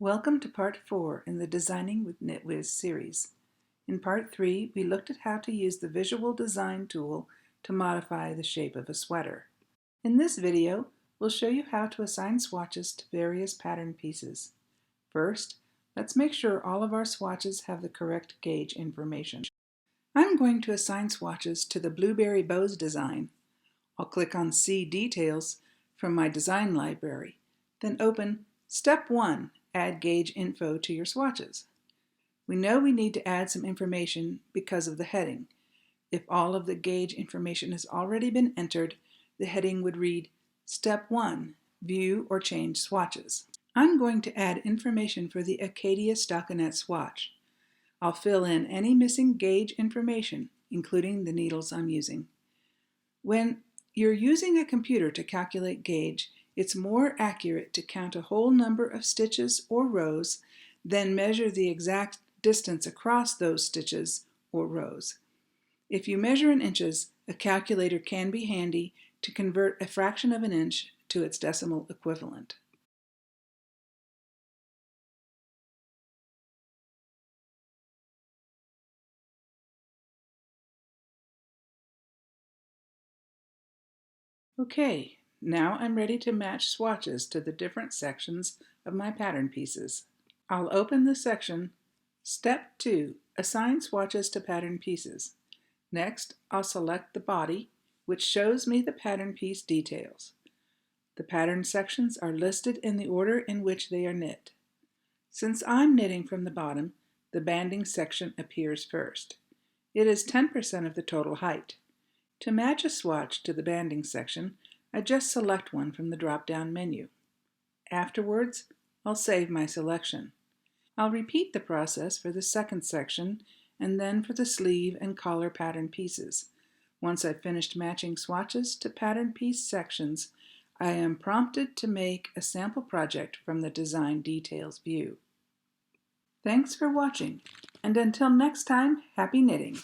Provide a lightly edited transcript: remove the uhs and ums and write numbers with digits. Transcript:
Welcome to Part 4 in the Designing with Knitwiz series. In Part 3, we looked at how to use the Visual Design tool to modify the shape of a sweater. In this video, we'll show you how to assign swatches to various pattern pieces. First, let's make sure all of our swatches have the correct gauge information. I'm going to assign swatches to the Blueberry Bows design. I'll click on See Details from my design library, then open Step 1. Add gauge info to your swatches. We know we need to add some information because of the heading. If all of the gauge information has already been entered, the heading would read Step 1. View or change swatches. I'm going to add information for the Acadia stockinette swatch. I'll fill in any missing gauge information, including the needles I'm using. When you're using a computer to calculate gauge, it's more accurate to count a whole number of stitches or rows than measure the exact distance across those stitches or rows. If you measure in inches, a calculator can be handy to convert a fraction of an inch to its decimal equivalent. Okay, now I'm ready to match swatches to the different sections of my pattern pieces. I'll open the section Step 2. Assign swatches to pattern pieces. Next, I'll select the body, which shows me the pattern piece details. The pattern sections are listed in the order in which they are knit. Since I'm knitting from the bottom, the banding section appears first. It is 10% of the total height. To match a swatch to the banding section, I just select one from the drop-down menu. Afterwards, I'll save my selection. I'll repeat the process for the second section and then for the sleeve and collar pattern pieces. Once I've finished matching swatches to pattern piece sections, I am prompted to make a sample project from the Design Details view. Thanks for watching, and until next time, happy knitting!